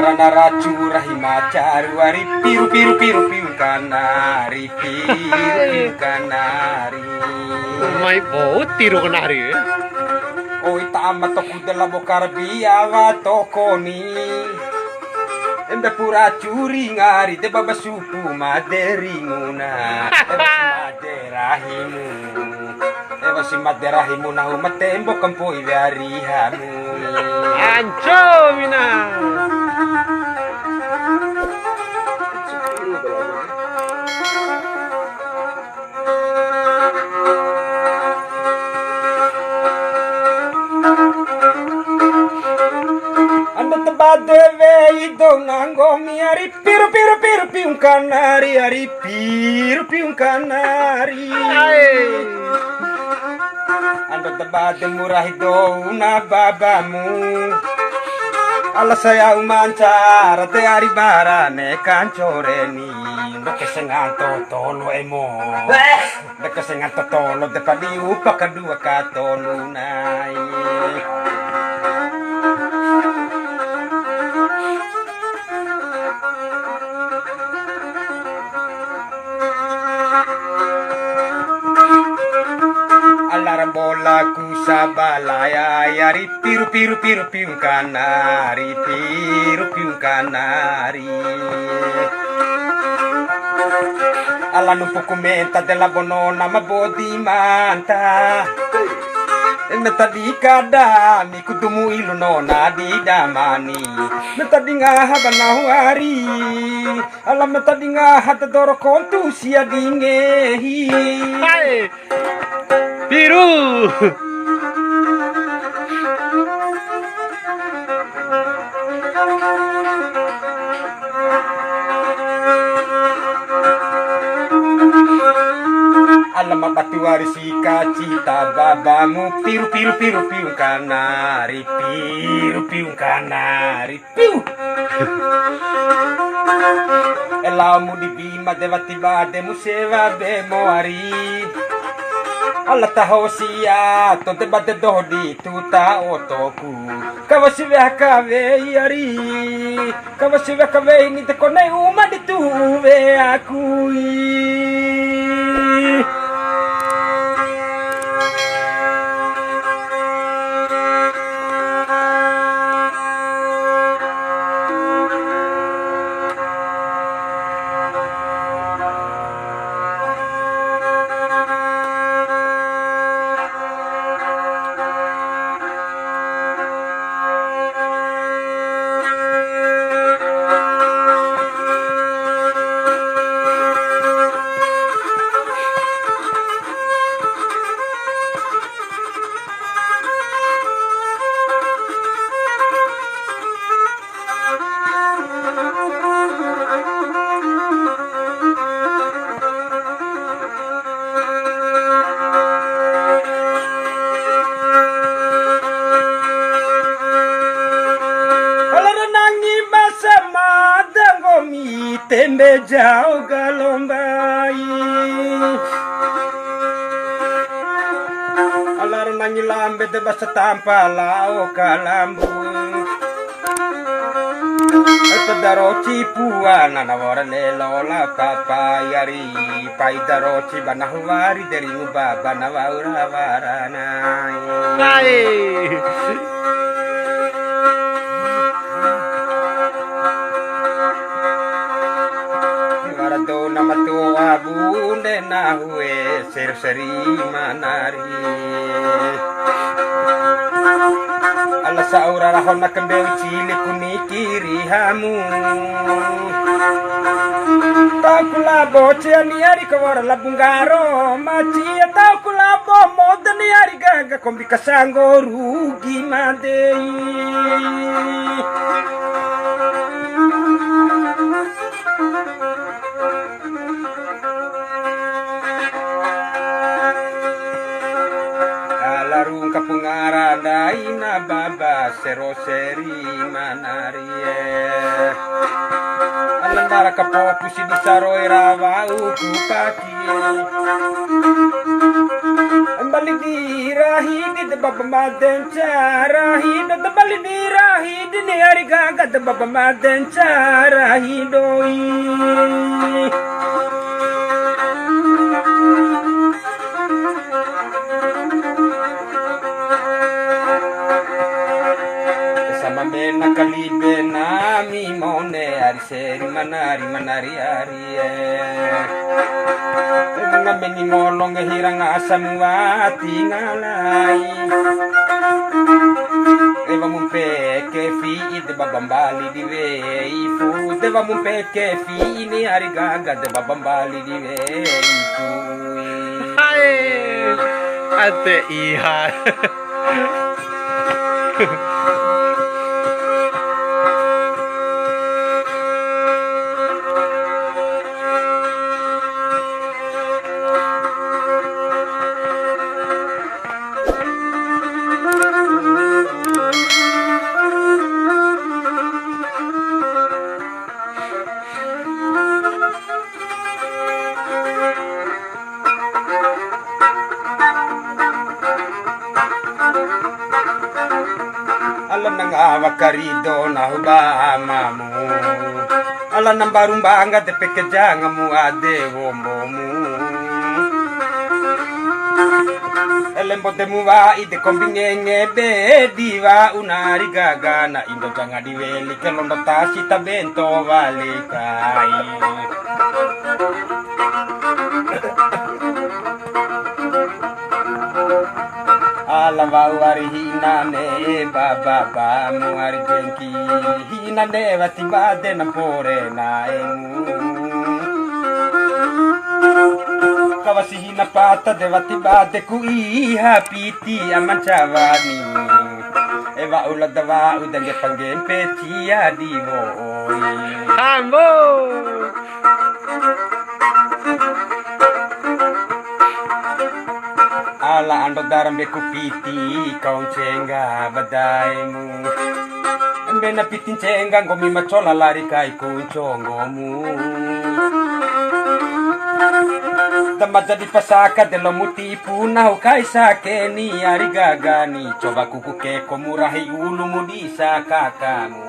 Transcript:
Karena racurah himacaru ari piru piru piru piru kanari piru kanari. Mai bau tiru kenari. Oi tama toku della bocarbia va tokoni. Embe pura curi ngari de baba supu maderinguna. Maderahimu. Eva si maderahimu nahu matembo kampo idarihamu. Anco mina. Badeve idonangomi ari piru piru piru piung kanari ari piru piung kanari. Ando tebade murah idona babamu. Ala saya umancara te ari barane kancoreni. Ndoke senganto tolo emo. Ndoke senganto tolo de padiu pakadua katonunai. Bola ku sabalaya yari piru piru piru piung kanari piru piung kanari. Alla non può commenta della bonona ma bodi manta. E meta di kada mi kudumu ilu nona di damani. Meta di ngaha banahuari. Alla meta di ngaha tadoro kontu sia di ngehi. Biru. Alamak batu warisi cita babamu piru piru piru piung kanari piru piung kanari piu. Elamu di bima devati bade museva bemoari. Alla tahosia to te bate dohdi tuta otoku. Kawasi kave yari. Kawasi kave ni te kone uma di tuve aku. Tembe jauh galombai. Alar manyilambe de basa tampa lao kalambu. Eto daroci puana nawara lelola papayari. Pai daroci banahuari dari ngubaba nawaura waranai. Nama tua bunde nahue ser-seri manari. Ala saura rahon nak kembeu cili kuni kiri hamu. Tau kulabo ciani ari kawara labungaro macia tau kulabo modani ari gaga kombi kasango rugi madei. Larung kapungara daina baba seroseri manarie. Alandara kapopu si disaroi rawau kupakie. balidira hidi de baba madencara hido de balidira hidi ni ari gaga de baba madencara hidoi. Sama mena kalibe nami mone ari seri manari ari nga meni ngolong hirang asam wati ngalai eva mumpe ke fi de babambali di veifu deva mumpe ke fi ini ari gaga de babambali di veifu. Hai. Ate iha. Alam nang awakarido na hubamamu Alam nang barumbanga de pekejangamu ade womomu Elembo de muwa ide kombingenge be diva unari gagana indo janga diweli kelondo tasi tabento valikai Alam wari hina ne baba ba muari jengki hina ne wati bade na pore na emu kawasi hina pata de wati bade ku iha piti amanchavani eva uladawa udange pangempe tia divo Hambo. Ala ando daram be kupiti kau cenga badaimu Mbena pitin cenga ngomi macola lari kai kuncongomu Tama jadi pasaka delo mutipu nahu kai sakeni ari gagani coba kuku ke komurahi ulu mudisa kakamu